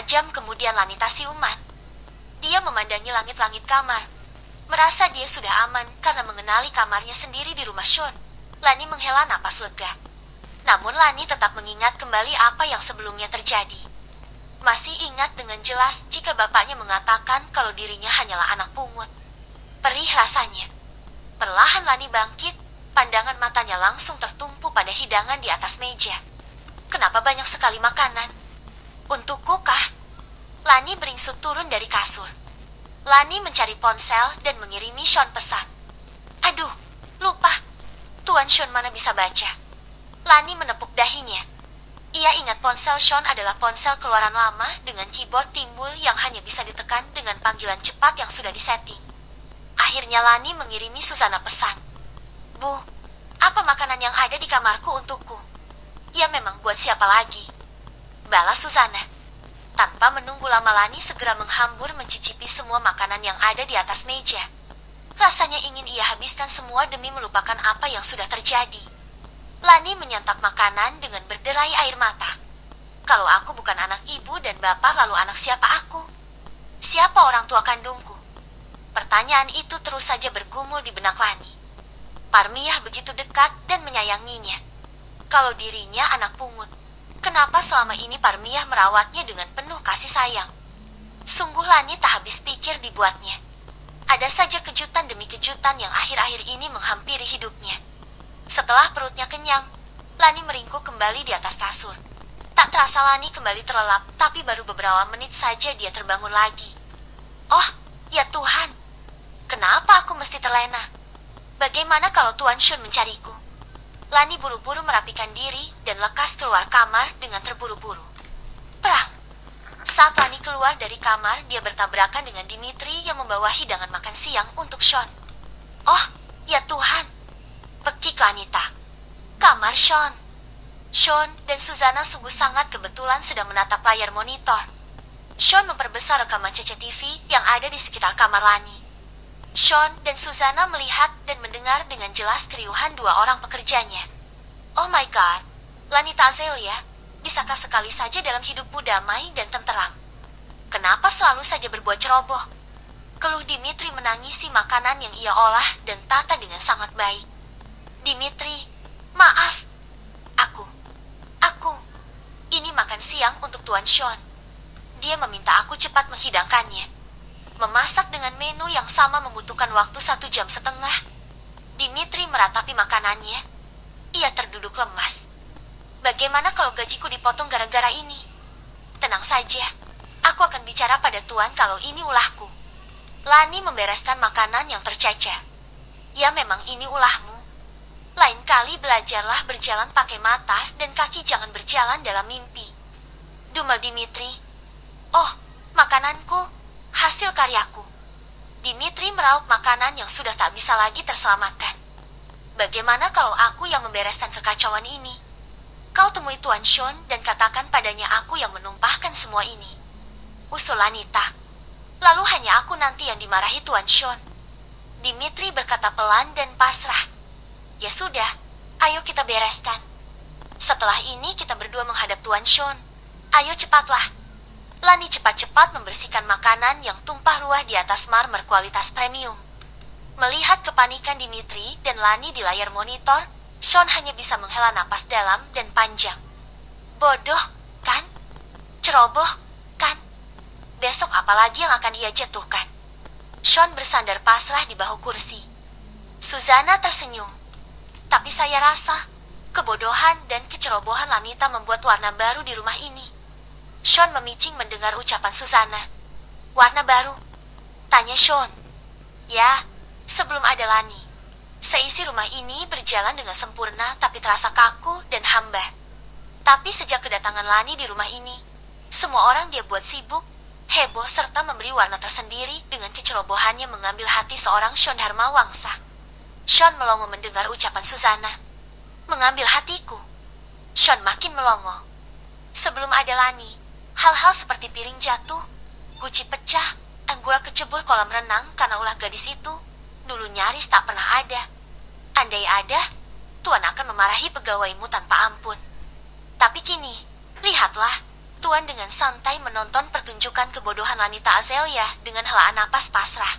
jam kemudian Lanita siuman. Dia memandangi langit-langit kamar. Merasa dia sudah aman karena mengenali kamarnya sendiri di rumah Sean. Lani menghela napas lega. Namun Lani tetap mengingat kembali apa yang sebelumnya terjadi. Masih ingat dengan jelas jika bapaknya mengatakan kalau dirinya hanyalah anak pungut. Perih rasanya. Perlahan Lani bangkit, pandangan matanya langsung tertumpu pada hidangan di atas meja. Kenapa banyak sekali makanan? Untukku kah? Lani beringsut turun dari kasur. Lani mencari ponsel dan mengirimi Sean pesan. Aduh, lupa. Tuan Sean mana bisa baca? Lani menepuk dahinya. Ia ingat ponsel Sean adalah ponsel keluaran lama dengan keyboard timbul yang hanya bisa ditekan dengan panggilan cepat yang sudah disetting. Akhirnya Lani mengirimi Susana pesan. Bu, apa makanan yang ada di kamarku untukku? Ya memang buat siapa lagi? Balas Susana. Tanpa menunggu lama Lani segera menghambur mencicipi semua makanan yang ada di atas meja. Rasanya ingin ia habiskan semua demi melupakan apa yang sudah terjadi. Lani menyantap makanan dengan berderai air mata. Kalau aku bukan anak ibu dan bapak, lalu anak siapa aku? Siapa orang tua kandungku? Pertanyaan itu terus saja bergumul di benak Lani. Parmiah begitu dekat dan menyayanginya. Kalau dirinya anak pungut, kenapa selama ini Parmiah merawatnya dengan penuh kasih sayang? Sungguh Lani tak habis pikir dibuatnya. Ada saja kejutan demi kejutan yang akhir-akhir ini menghampiri hidupnya. Setelah perutnya kenyang, Lani meringkuk kembali di atas kasur. Tak terasa Lani kembali terlelap, tapi baru beberapa menit saja dia terbangun lagi. Oh, ya Tuhan! Kenapa aku mesti terlena? Bagaimana kalau Tuan Sean mencariku? Lani buru-buru merapikan diri dan lekas keluar kamar dengan terburu-buru. Perang! Saat Lani keluar dari kamar, dia bertabrakan dengan Dimitri yang membawa hidangan makan siang untuk Sean. Oh, ya Tuhan! Pekik Lanita. Kamar Sean. Sean dan Susana sungguh sangat kebetulan sedang menatap layar monitor. Sean memperbesar rekaman CCTV yang ada di sekitar kamar Lani. Sean dan Susana melihat dan mendengar dengan jelas keriuhan dua orang pekerjanya. Oh my God, Lanita Azelia, bisakah sekali saja dalam hidupmu damai dan tenteram? Kenapa selalu saja berbuat ceroboh? Keluh Dimitri menangisi makanan yang ia olah dan tata dengan sangat baik. Dimitri, maaf. Aku. Ini makan siang untuk Tuan Sean. Dia meminta aku cepat menghidangkannya. Memasak dengan menu yang sama membutuhkan waktu 1,5 jam. Dimitri meratapi makanannya. Ia terduduk lemas. Bagaimana kalau gajiku dipotong gara-gara ini? Tenang saja. Aku akan bicara pada Tuan kalau ini ulahku. Lani membereskan makanan yang tercecah. Ya memang ini ulahmu. Lain kali belajarlah berjalan pakai mata dan kaki, jangan berjalan dalam mimpi. Dumel Dimitri. Oh, makananku, hasil karyaku. Dimitri meraup makanan yang sudah tak bisa lagi terselamatkan. Bagaimana kalau aku yang membereskan kekacauan ini? Kau temui Tuan Sean dan katakan padanya aku yang menumpahkan semua ini. Usul Lanita. Lalu hanya aku nanti yang dimarahi Tuan Sean. Dimitri berkata pelan dan pasrah. Ya sudah, ayo kita bereskan. Setelah ini kita berdua menghadap Tuan Sean. Ayo cepatlah. Lani cepat-cepat membersihkan makanan yang tumpah ruah di atas marmer kualitas premium. Melihat kepanikan Dimitri dan Lani di layar monitor, Sean hanya bisa menghela napas dalam dan panjang. Bodoh, kan? Ceroboh, kan? Besok apalagi yang akan ia jatuhkan? Sean bersandar pasrah di bahu kursi. Susana tersenyum. Tapi saya rasa, kebodohan dan kecerobohan Lanita membuat warna baru di rumah ini. Sean memicing mendengar ucapan Susana. Warna baru? Tanya Sean. Ya, sebelum ada Lani. Seisi rumah ini berjalan dengan sempurna tapi terasa kaku dan hamba. Tapi sejak kedatangan Lani di rumah ini, semua orang dia buat sibuk, heboh serta memberi warna tersendiri dengan kecerobohannya mengambil hati seorang Sean Dharmawangsa. Sean melongo mendengar ucapan Susana. Mengambil hatiku. Sean makin melongo. Sebelum ada Lani, hal-hal seperti piring jatuh, guci pecah, anggula kecebur kolam renang karena ulah gadis itu, dulu nyaris tak pernah ada. Andai ada, Tuan akan memarahi pegawaimu tanpa ampun. Tapi kini, lihatlah, Tuan dengan santai menonton pertunjukan kebodohan wanita Azalea dengan helaan napas pasrah.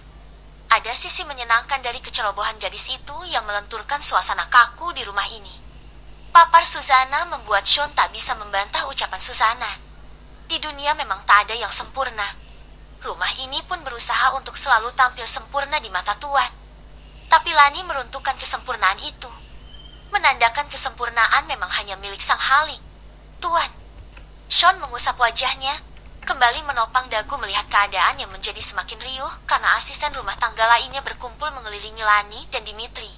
Ada sisi menyenangkan dari kecerobohan gadis itu yang melenturkan suasana kaku di rumah ini. Papar Susana membuat Sean tak bisa membantah ucapan Susana. Di dunia memang tak ada yang sempurna. Rumah ini pun berusaha untuk selalu tampil sempurna di mata Tuan. Tapi Lani meruntuhkan kesempurnaan itu. Menandakan kesempurnaan memang hanya milik sang Halik. Tuan. Sean mengusap wajahnya, kembali menopang dagu melihat keadaan yang menjadi semakin riuh karena asisten rumah tangga lainnya berkumpul mengelilingi Lani dan Dimitri.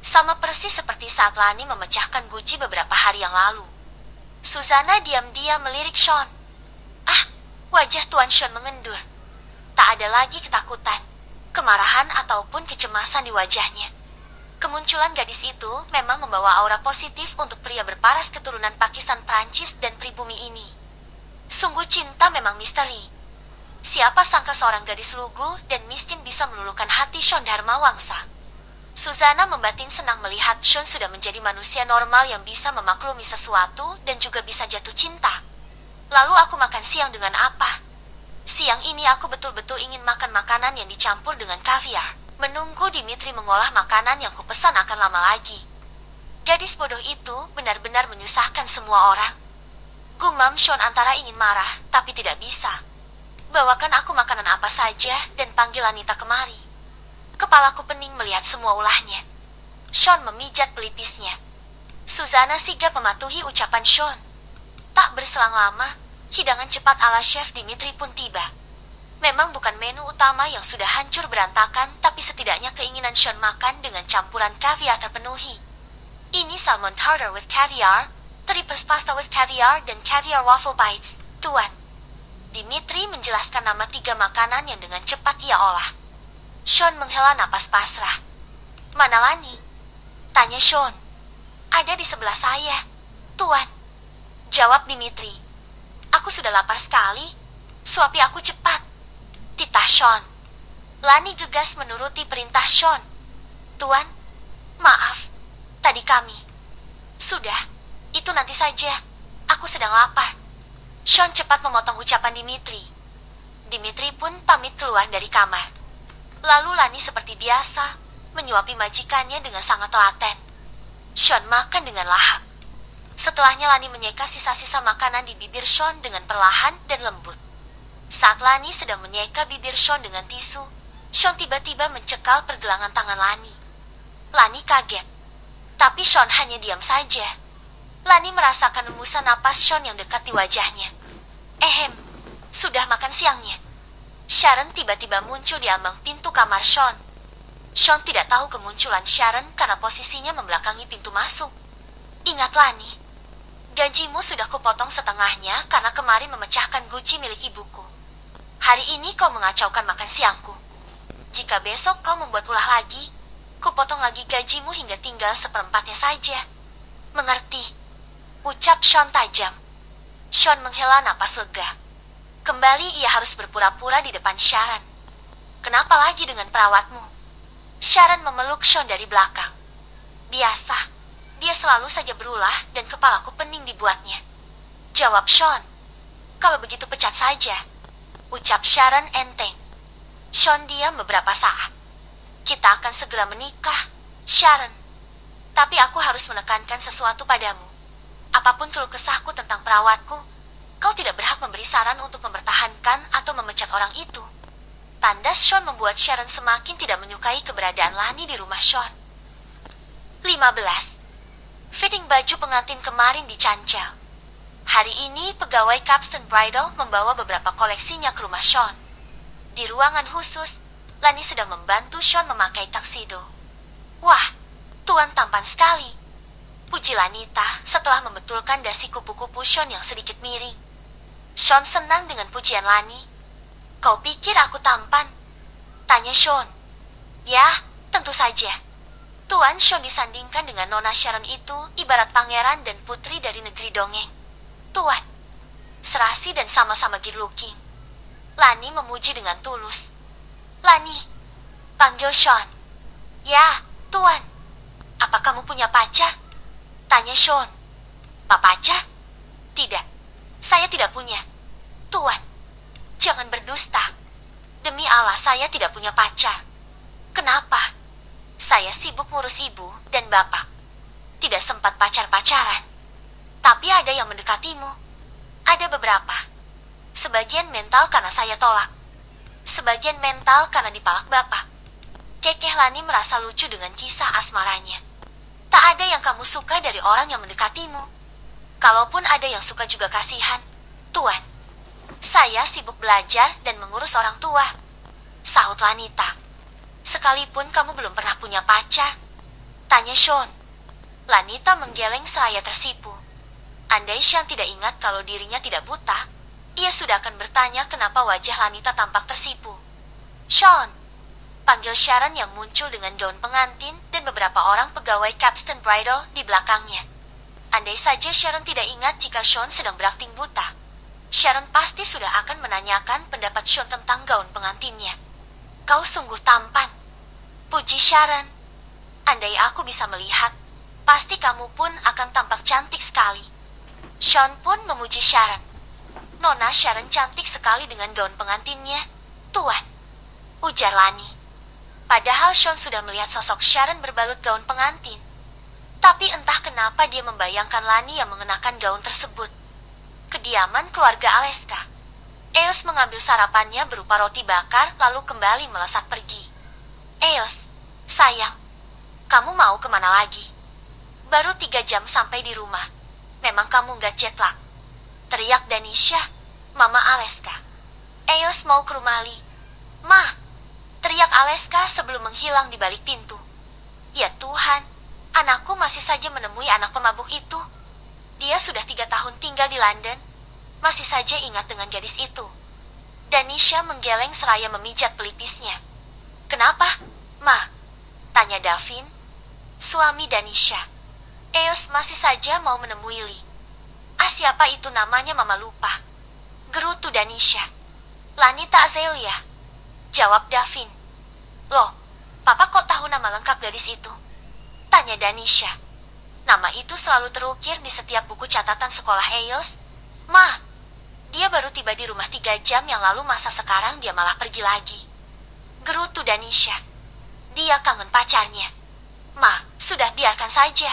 Sama persis seperti saat Lani memecahkan guci beberapa hari yang lalu. Susana diam-diam melirik Sean. Ah, wajah Tuan Sean mengendur. Tak ada lagi ketakutan, kemarahan ataupun kecemasan di wajahnya. Kemunculan gadis itu memang membawa aura positif untuk pria berparas keturunan Pakistan Prancis dan pribumi ini. Sungguh cinta memang misteri. Siapa sangka seorang gadis lugu dan miskin bisa meluluhkan hati Sean Dharmawangsa. Susana membatin senang melihat Sean sudah menjadi manusia normal yang bisa memaklumi sesuatu dan juga bisa jatuh cinta. Lalu aku makan siang dengan apa? Siang ini aku betul-betul ingin makan makanan yang dicampur dengan kaviar. Menunggu Dimitri mengolah makanan yang kupesan akan lama lagi. Gadis bodoh itu benar-benar menyusahkan semua orang. Gumam Sean antara ingin marah, tapi tidak bisa. Bawakan aku makanan apa saja dan panggil Anita kemari. Kepalaku pening melihat semua ulahnya. Sean memijat pelipisnya. Susana sigap mematuhi ucapan Sean. Tak berselang lama, hidangan cepat ala chef Dimitri pun tiba. Memang bukan menu utama yang sudah hancur berantakan, tapi setidaknya keinginan Sean makan dengan campuran kaviar terpenuhi. Ini salmon tartar with caviar, triple pasta with caviar, dan caviar waffle bites, Tuan. Dimitri menjelaskan nama 3 makanan yang dengan cepat ia olah. Sean menghela napas pasrah. Mana Lani? Tanya Sean. Ada di sebelah saya, Tuan. Jawab Dimitri. Aku sudah lapar sekali. Suapi aku cepat. Titah Sean. Lani gegas menuruti perintah Sean. Tuan, maaf. Tadi kami. Sudah, itu nanti saja. Aku sedang lapar. Sean cepat memotong ucapan Dimitri. Dimitri pun pamit keluar dari kamar. Lalu Lani seperti biasa, menyuapi majikannya dengan sangat telaten. Sean makan dengan lahap. Setelahnya Lani menyeka sisa-sisa makanan di bibir Sean dengan perlahan dan lembut. Saat Lani sedang menyeka bibir Sean dengan tisu, Sean tiba-tiba mencekal pergelangan tangan Lani. Lani kaget. Tapi Sean hanya diam saja. Lani merasakan hembusan napas Sean yang dekat di wajahnya. Sudah makan siangnya. Sharon tiba-tiba muncul di ambang pintu kamar Sean. Sean tidak tahu kemunculan Sharon karena posisinya membelakangi pintu masuk. Ingat Lani, gajimu sudah kupotong setengahnya karena kemarin memecahkan guci milik ibuku. Hari ini kau mengacaukan makan siangku. Jika besok kau membuat ulah lagi, kupotong lagi gajimu hingga tinggal 1/4-nya saja. Mengerti? Ucap Sean tajam. Sean menghela napas lega. Kembali ia harus berpura-pura di depan Sharon. Kenapa lagi dengan perawatmu? Sharon memeluk Sean dari belakang. Biasa, dia selalu saja berulah dan kepalaku pening dibuatnya. Jawab Sean. Kalau begitu pecat saja. Ucap Sharon enteng. Sean diam beberapa saat. Kita akan segera menikah, Sharon. Tapi aku harus menekankan sesuatu padamu. Apapun keluh kesahku tentang perawatku, kau tidak berhak memberi saran untuk mempertahankan atau memecat orang itu. Tandas Sean membuat Sharon semakin tidak menyukai keberadaan Lani di rumah Sean. 15. Fitting baju pengantin kemarin dicancel. Hari ini pegawai Capstan Bridal membawa beberapa koleksinya ke rumah Sean. Di ruangan khusus, Lani sedang membantu Sean memakai taksido. Wah, Tuan tampan sekali. Puji Lanita setelah membetulkan dasi kupu-kupu Sean yang sedikit miring. Sean senang dengan pujian Lani. Kau pikir aku tampan? Tanya Sean. Ya, tentu saja. Tuan Sean disandingkan dengan Nona Sharon itu ibarat pangeran dan putri dari negeri dongeng. Tuan, serasi dan sama-sama good looking. Lani memuji dengan tulus. Lani, panggil Sean. Ya, Tuan. Apa kamu punya pacar? Tanya Sean. Papaca? Tidak. Saya tidak punya. Tuan, jangan berdusta. Demi Allah, saya tidak punya pacar. Kenapa? Saya sibuk ngurus ibu dan bapak. Tidak sempat pacar-pacaran. Tapi ada yang mendekatimu. Ada beberapa. Sebagian mental karena saya tolak. Sebagian mental karena dipalak bapak. Kekeh Lani merasa lucu dengan kisah asmaranya. Tak ada yang kamu suka dari orang yang mendekatimu. Kalaupun ada yang suka juga kasihan. Tuan, saya sibuk belajar dan mengurus orang tua, sahut Lanita. Sekalipun kamu belum pernah punya pacar? Tanya Sean. Lanita menggeleng seraya tersipu. Andai Sean tidak ingat kalau dirinya tidak buta, ia sudah akan bertanya kenapa wajah Lanita tampak tersipu. Sean, panggil Sharon yang muncul dengan gaun pengantin dan beberapa orang pegawai Capstan Bridal di belakangnya. Andai saja Sharon tidak ingat jika Sean sedang berakting buta, Sharon pasti sudah akan menanyakan pendapat Sean tentang gaun pengantinnya. Kau sungguh tampan, puji Sharon. Andai aku bisa melihat, pasti kamu pun akan tampak cantik sekali. Sean pun memuji Sharon. Nona Sharon cantik sekali dengan gaun pengantinnya, Tuan, ujar Lani. Padahal Sean sudah melihat sosok Sharon berbalut gaun pengantin. Tapi entah kenapa dia membayangkan Lani yang mengenakan gaun tersebut. Kediaman keluarga Aleska. Eos mengambil sarapannya berupa roti bakar lalu kembali melesat pergi. Eos, sayang, kamu mau kemana lagi? Baru 3 jam sampai di rumah. Memang kamu gak jet lag? Teriak Danisha, Mama Aleska. Eos mau ke rumah Lee. Ma, teriak Aleska sebelum menghilang di balik pintu. Ya Tuhan, anakku masih saja menemui anak pemabuk itu. Dia sudah 3 tahun tinggal di London, masih saja ingat dengan gadis itu. Danisha menggeleng seraya memijat pelipisnya. Kenapa, Ma? Tanya Davin, suami Danisha. Eos masih saja mau menemui Lee. Ah, siapa itu namanya Mama lupa. Gerutu Danisha. Lanita Azelia, jawab Davin. Loh, Papa kok tahu nama lengkap gadis itu? Tanya Danisha. Nama itu selalu terukir di setiap buku catatan sekolah Eos. Ma, dia baru tiba di rumah 3 jam yang lalu, masa sekarang dia malah pergi lagi? Gerutu Danisha. Dia kangen pacarnya. Ma, sudah biarkan saja.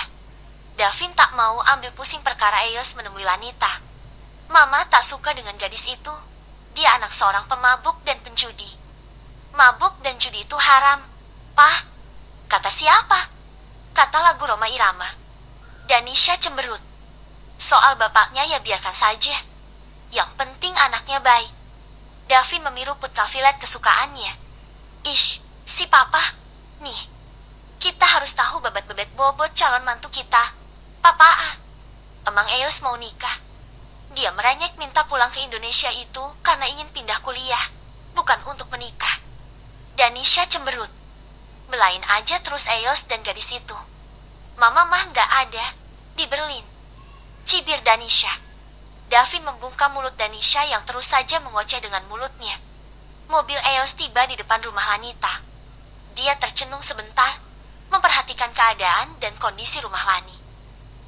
Davin tak mau ambil pusing perkara Eos menemui Lanita. Mama tak suka dengan gadis itu. Dia anak seorang pemabuk dan penjudi. Mabuk dan judi itu haram. Pah, kata siapa? Kata lagu Roma Irama. Danisha cemberut. Soal bapaknya ya biarkan saja. Yang penting anaknya baik. Davin memiruput kafilet kesukaannya. Ish, si Papa. Nih, kita harus tahu bebet-bebet bobot calon mantu kita. Papa, emang Eos mau nikah? Dia merengek minta pulang ke Indonesia itu karena ingin pindah kuliah, bukan untuk menikah. Danisha cemberut. Belain aja terus Eos dan gadis itu. Mama mah nggak ada, di Berlin. Cibir Danisha. Davin membungkam mulut Danisha yang terus saja mengoceh dengan mulutnya. Mobil Eos tiba di depan rumah Lanita. Dia tercenung sebentar, memperhatikan keadaan dan kondisi rumah Lani.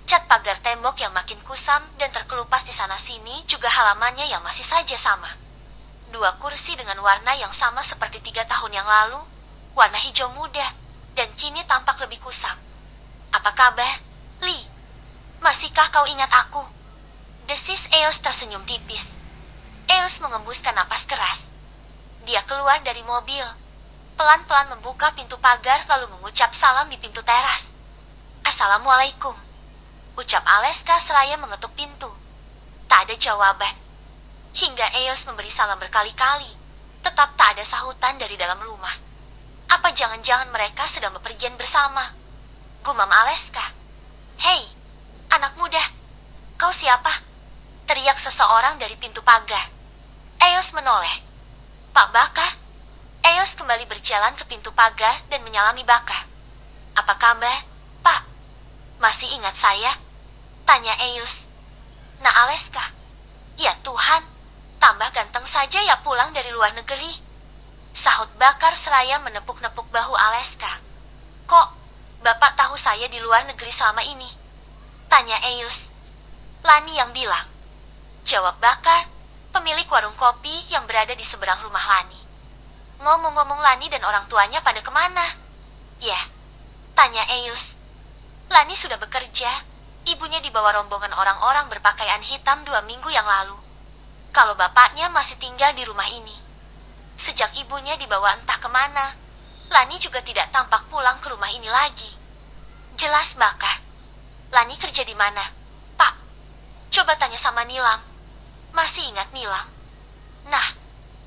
Cat pagar tembok yang makin kusam dan terkelupas di sana-sini juga halamannya yang masih saja sama. 2 kursi dengan warna yang sama seperti 3 tahun yang lalu, warna hijau muda, dan kini tampak lebih kusam. Apa kabar, Lee? Masihkah kau ingat aku? Desis Eos tersenyum tipis. Eos mengembuskan napas keras. Dia keluar dari mobil, pelan-pelan membuka pintu pagar lalu mengucap salam di pintu teras. Assalamualaikum, ucap Aleska seraya mengetuk pintu. Tak ada jawaban. Hingga Eos memberi salam berkali-kali, tetap tak ada sahutan dari dalam rumah. Apa jangan-jangan mereka sedang bepergian bersama? Gumam Aleska. Hei, anak muda, kau siapa? Teriak seseorang dari pintu pagar. Eos menoleh. Pak Baka. Eos kembali berjalan ke pintu pagar dan menyalami Baka. Apa kabar, Pak? Masih ingat saya? Tanya Eos. Nah Aleska. Ya Tuhan, tambah ganteng saja ya pulang dari luar negeri. Sahut Bakar seraya menepuk-nepuk bahu Aleska. Kok Bapak tahu saya di luar negeri selama ini? Tanya Eus. Lani yang bilang. Jawab Bakar, pemilik warung kopi yang berada di seberang rumah Lani. Ngomong-ngomong, Lani dan orang tuanya pada kemana? Ya, tanya Eus. Lani sudah bekerja. Ibunya dibawa rombongan orang-orang berpakaian hitam 2 minggu yang lalu. Kalau bapaknya masih tinggal di rumah ini. Sejak ibunya dibawa entah kemana, Lani juga tidak tampak pulang ke rumah ini lagi. Jelas Bakar. Lani kerja di mana? Pak, coba tanya sama Nilam. Masih ingat Nilam? Nah,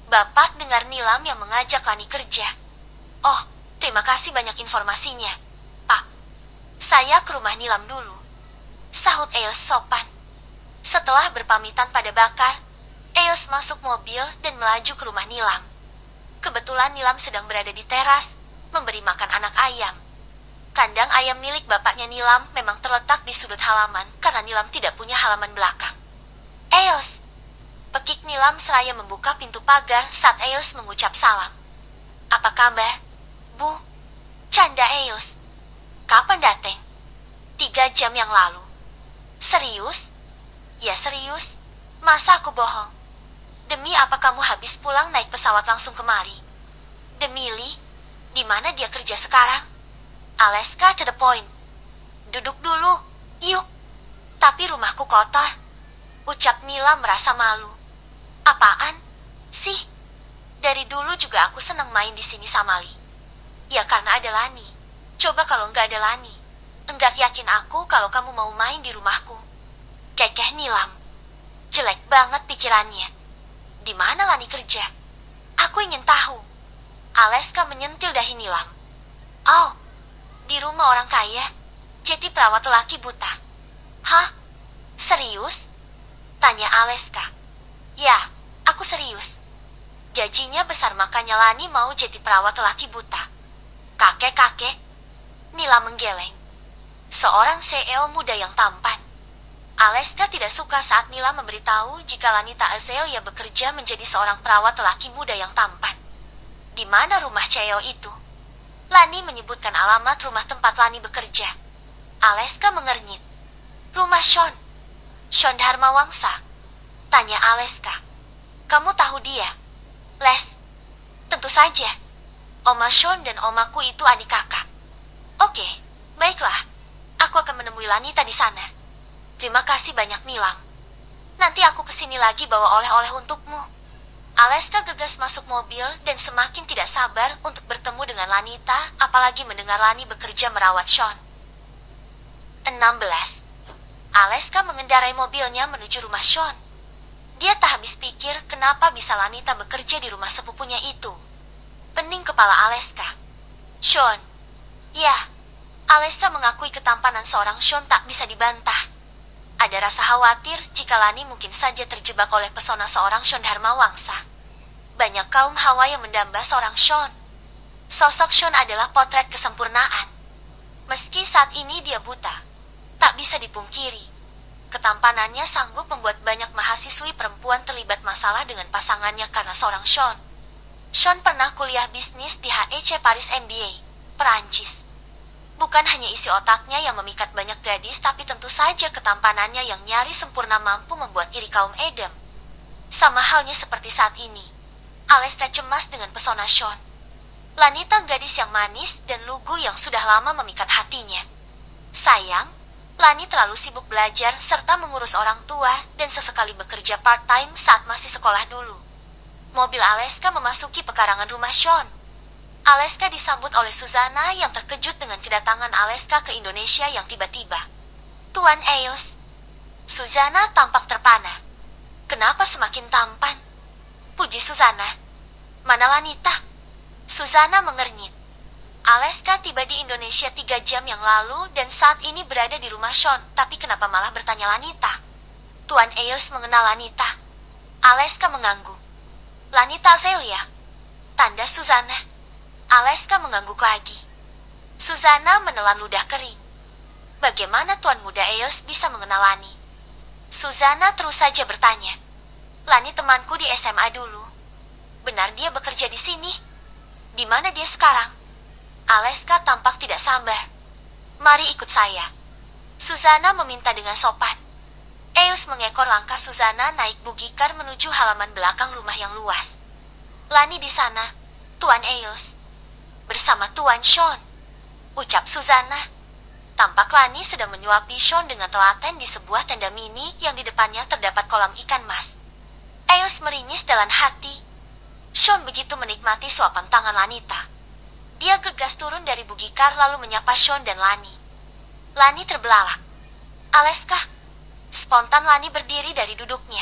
Bapak dengar Nilam yang mengajak Lani kerja. Oh, terima kasih banyak informasinya, Pak. Saya ke rumah Nilam dulu, sahut Eus sopan. Setelah berpamitan pada Bakar, Eus masuk mobil dan melaju ke rumah Nilam. Kebetulan Nilam sedang berada di teras, memberi makan anak ayam. Kandang ayam milik bapaknya Nilam memang terletak di sudut halaman karena Nilam tidak punya halaman belakang. Eus, pekik Nilam seraya membuka pintu pagar saat Eus mengucap salam. Apa kabar, Bu? Canda Eus. Kapan dateng? 3 jam yang lalu. Serius? Ya serius. Masa aku bohong? Demi apa kamu habis pulang naik pesawat langsung kemari? Demi Lee, di mana dia kerja sekarang? Alaska, to the point. Duduk dulu, yuk. Tapi rumahku kotor, ucap Nila merasa malu. Apaan sih? Dari dulu juga aku senang main di sini sama Lee. Ya karena ada Lani. Coba kalau nggak ada Lani, enggak yakin aku kalau kamu mau main di rumahku. Kekeh Nilam. Jelek banget pikirannya. Di mana Lani kerja? Aku ingin tahu. Alaska menyentil dahi Nilam. Oh, di rumah orang kaya. Jadi perawat lelaki buta. Hah? Serius? Tanya Alaska. Ya, aku serius. Gajinya besar makanya Lani mau jadi perawat lelaki buta. Kakek-kakek. Nilam menggeleng. Seorang CEO muda yang tampan. Alaska tidak suka saat Nila memberitahu jika Lanita Azelia bekerja menjadi seorang perawat lelaki muda yang tampan. Di mana rumah CEO itu? Lani menyebutkan alamat rumah tempat Lani bekerja. Alaska mengernyit. Rumah Sean. Sean Dharmawangsa. Tanya Alaska. Kamu tahu dia? Les. Tentu saja. Oma Sean dan omaku itu adik kakak. Oke, baiklah. Aku akan menemui Lanita di sana. Terima kasih banyak Nilam. Nanti aku kesini lagi bawa oleh-oleh untukmu. Alaska gegas masuk mobil dan semakin tidak sabar untuk bertemu dengan Lanita, apalagi mendengar Lani bekerja merawat Sean. 16. Alaska mengendarai mobilnya menuju rumah Sean. Dia tak habis pikir kenapa bisa Lanita bekerja di rumah sepupunya itu. Pening kepala Alaska. Sean. Ya, Alaska mengakui ketampanan seorang Sean tak bisa dibantah. Ada rasa khawatir jika Lani mungkin saja terjebak oleh pesona seorang Sean Dharmawangsa. Banyak kaum hawa yang mendamba seorang Sean. Sosok Sean adalah potret kesempurnaan. Meski saat ini dia buta, tak bisa dipungkiri. Ketampanannya sanggup membuat banyak mahasiswi perempuan terlibat masalah dengan pasangannya karena seorang Sean. Sean pernah kuliah bisnis di HEC Paris MBA, Perancis. Bukan hanya isi otaknya yang memikat banyak gadis, tapi tentu saja ketampanannya yang nyaris sempurna mampu membuat iri kaum Edom. Sama halnya seperti saat ini, Alaska cemas dengan pesona Sean. Lanita gadis yang manis dan lugu yang sudah lama memikat hatinya. Sayang, Lani terlalu sibuk belajar serta mengurus orang tua dan sesekali bekerja part-time saat masih sekolah dulu. Mobil Alaska memasuki pekarangan rumah Sean. Alaska disambut oleh Susana yang terkejut dengan kedatangan Alaska ke Indonesia yang tiba-tiba. Tuan Eus. Susana tampak terpana. Kenapa semakin tampan? Puji Susana. Mana Lanita? Susana mengernyit. Alaska tiba di Indonesia 3 jam yang lalu dan saat ini berada di rumah Sean, tapi kenapa malah bertanya Lanita? Tuan Eus mengenal Lanita. Alaska mengangguk. Lanita Azelia. Tanda Susana. Alaska mengangguk lagi. Susana menelan ludah kering. Bagaimana Tuan Muda Eus bisa mengenal Lani? Susana terus saja bertanya. Lani temanku di SMA dulu. Benar dia bekerja di sini? Di mana dia sekarang? Alaska tampak tidak sabar. Mari ikut saya. Susana meminta dengan sopan. Eus mengekor langkah Susana naik bugikar menuju halaman belakang rumah yang luas. Lani di sana, Tuan Eus. Bersama Tuan Sean, ucap Susana. Tampak Lani sedang menyuapi Sean dengan telaten di sebuah tenda mini yang di depannya terdapat kolam ikan mas. Eus meringis dalam hati. Sean begitu menikmati suapan tangan Lanita. Dia gegas turun dari bugikar lalu menyapa Sean dan Lani. Lani terbelalak. Aleska. Spontan Lani berdiri dari duduknya.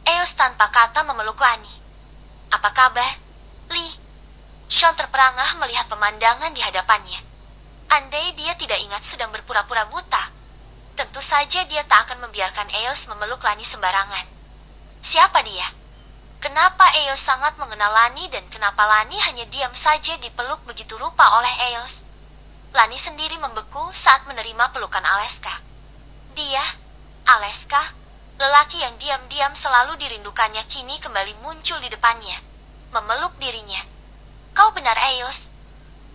Eus tanpa kata memeluk Lani. Apa kabar, Lee? Sean terperangah melihat pemandangan di hadapannya. Andai dia tidak ingat sedang berpura-pura buta, tentu saja dia tak akan membiarkan Eus memeluk Lani sembarangan. Siapa dia? Kenapa Eus sangat mengenal Lani dan kenapa Lani hanya diam saja dipeluk begitu rupa oleh Eus? Lani sendiri membeku saat menerima pelukan Aleska. Dia, Aleska, lelaki yang diam-diam selalu dirindukannya kini kembali muncul di depannya, memeluk dirinya. Kau benar Eus?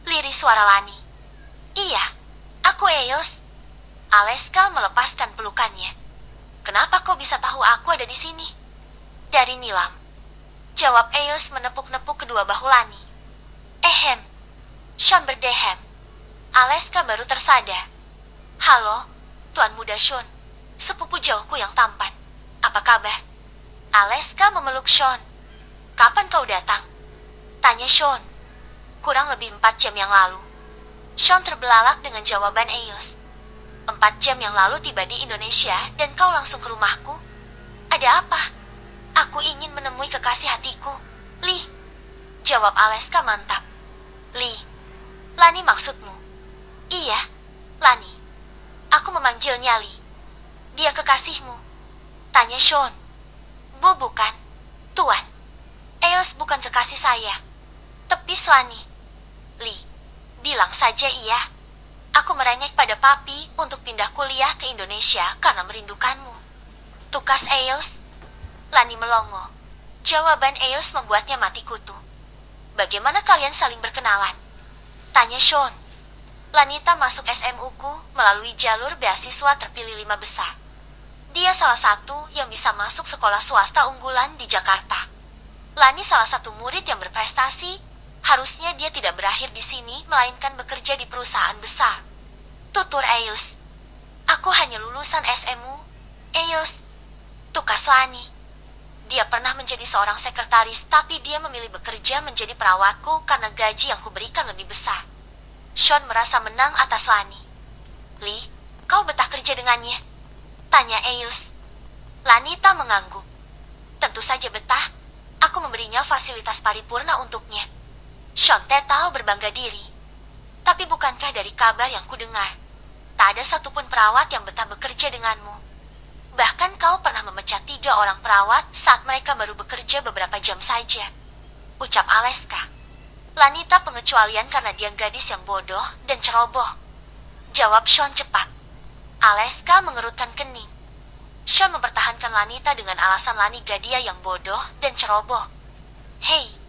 Lirih suara Lani. Iya, aku Eus. Aleska melepaskan pelukannya. Kenapa kau bisa tahu aku ada di sini? Dari Nilam. Jawab Eus menepuk-nepuk kedua bahu Lani. Ehem. Sean berdehem. Aleska baru tersadar. Halo, Tuan Muda Sean. Sepupu jauhku yang tampan. Apa kabar? Aleska memeluk Sean. Kapan kau datang? Tanya Sean. Kurang lebih 4 jam yang lalu. Sean terbelalak dengan jawaban Eus. 4 jam yang lalu tiba di Indonesia dan kau langsung ke rumahku? Ada apa? Aku ingin menemui kekasih hatiku, Lee. Jawab Aleska mantap. Lee. Lani maksudmu? Iya, Lani. Aku memanggilnya Lee. Dia kekasihmu? Tanya Sean. Bukan, Tuan. Eus bukan kekasih saya. Tepis Lani. Lee. Bilang saja iya. Aku merengek pada papi untuk pindah kuliah ke Indonesia karena merindukanmu. Tukas Eus. Lani melongo. Jawaban Eus membuatnya mati kutu. Bagaimana kalian saling berkenalan? Tanya Sean. Lanita masuk SMU-ku melalui jalur beasiswa terpilih 5 besar. Dia salah satu yang bisa masuk sekolah swasta unggulan di Jakarta. Lani salah satu murid yang berprestasi. Harusnya dia tidak berakhir di sini, melainkan bekerja di perusahaan besar. Tutur Eus. Aku hanya lulusan SMU. Eus. Tukas Lani. Dia pernah menjadi seorang sekretaris, tapi dia memilih bekerja menjadi perawatku karena gaji yang kuberikan lebih besar. Sean merasa menang atas Lani. Lee, kau betah kerja dengannya? Tanya Eus. Lanita mengangguk. Tentu saja betah. Aku memberinya fasilitas paripurna untuknya. Sean tahu berbangga diri. Tapi bukankah dari kabar yang kudengar, tak ada satupun perawat yang betah bekerja denganmu? Bahkan kau pernah memecat 3 orang perawat saat mereka baru bekerja beberapa jam saja. Ucap Aleska. Lanita pengecualian karena dia gadis yang bodoh dan ceroboh. Jawab Sean cepat. Aleska mengerutkan kening. Sean mempertahankan Lanita dengan alasan Lani gadia yang bodoh dan ceroboh. Hei.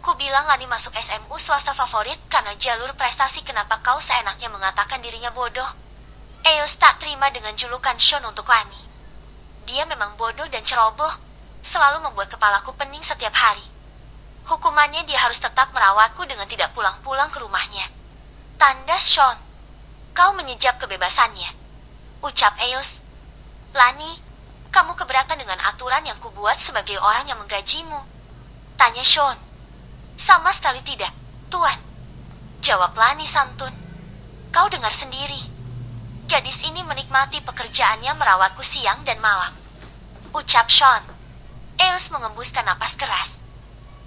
Ku bilang Lani masuk SMU swasta favorit karena jalur prestasi, kenapa kau seenaknya mengatakan dirinya bodoh? Eus tak terima dengan julukan Sean untuk Lani. Dia memang bodoh dan ceroboh, selalu membuat kepalaku pening setiap hari. Hukumannya dia harus tetap merawatku dengan tidak pulang-pulang ke rumahnya. Tandas Sean. Kau menyejap kebebasannya. Ucap Eus. Lani, kamu keberatan dengan aturan yang kubuat sebagai orang yang menggajimu? Tanya Sean. Sama sekali tidak, Tuan. Jawab Lani santun. Kau dengar sendiri. Gadis ini menikmati pekerjaannya merawatku siang dan malam. Ucap Sean. Eus mengembuskan napas keras.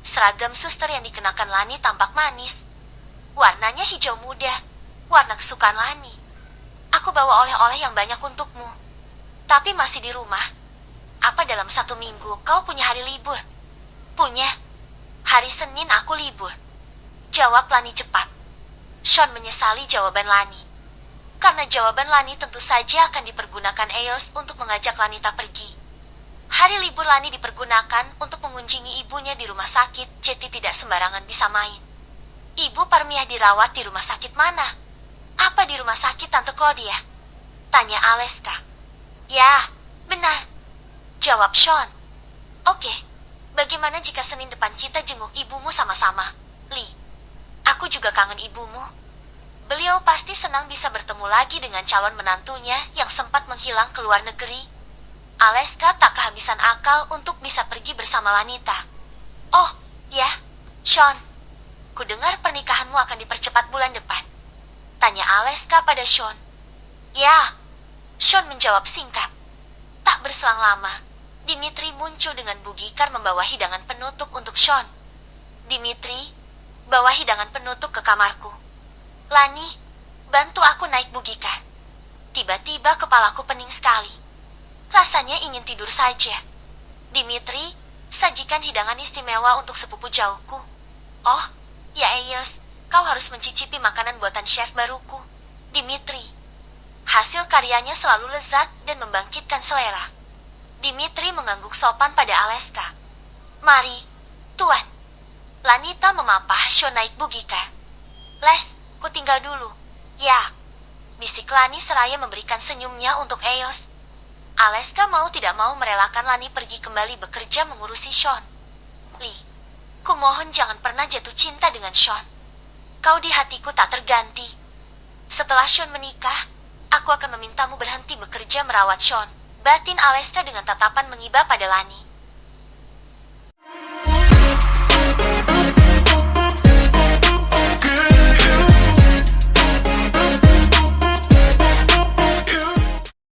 Seragam suster yang dikenakan Lani tampak manis. Warnanya hijau muda, warna kesukaan Lani. Aku bawa oleh-oleh yang banyak untukmu. Tapi masih di rumah. Apa dalam 1 minggu kau punya hari libur? Punya. Hari Senin aku libur. Jawab Lani cepat. Sean menyesali jawaban Lani. Karena jawaban Lani tentu saja akan dipergunakan Eus untuk mengajak Lanita pergi. Hari libur Lani dipergunakan untuk mengunjungi ibunya di rumah sakit, jadi tidak sembarangan bisa main. Ibu Parmiah dirawat di rumah sakit mana? Apa di rumah sakit Tante Claudia? Tanya Aleska. Ya, benar. Jawab Sean. Oke, bagaimana jika Senin depan kita jenguk ibumu sama-sama, Lee? Aku juga kangen ibumu. Beliau pasti senang bisa bertemu lagi dengan calon menantunya yang sempat menghilang ke luar negeri. Aleska tak kehabisan akal untuk bisa pergi bersama Lanita. Oh, ya, Sean. Kudengar pernikahanmu akan dipercepat bulan depan. Tanya Aleska pada Sean. Ya, Sean menjawab singkat. Tak berselang lama, Dimitri muncul dengan bugikar membawa hidangan penutup untuk Sean. Dimitri, bawa hidangan penutup ke kamarku. Lani, bantu aku naik bugikar. Tiba-tiba kepalaku pening sekali. Rasanya ingin tidur saja. Dimitri, sajikan hidangan istimewa untuk sepupu jauhku. Oh, ya Eyes, kau harus mencicipi makanan buatan chef baruku, Dimitri. Hasil karyanya selalu lezat dan membangkitkan selera. Dimitri mengangguk sopan pada Aleska. Mari, Tuan. Lanita memapah Sean naik bugikar. Les, ku tinggal dulu. Ya, bisik Lani seraya memberikan senyumnya untuk Eos. Aleska mau tidak mau merelakan Lani pergi kembali bekerja mengurusi Sean. Lee, ku mohon jangan pernah jatuh cinta dengan Sean. Kau di hatiku tak terganti. Setelah Sean menikah, aku akan memintamu berhenti bekerja merawat Sean. Batin Aleska dengan tatapan mengiba pada Lani.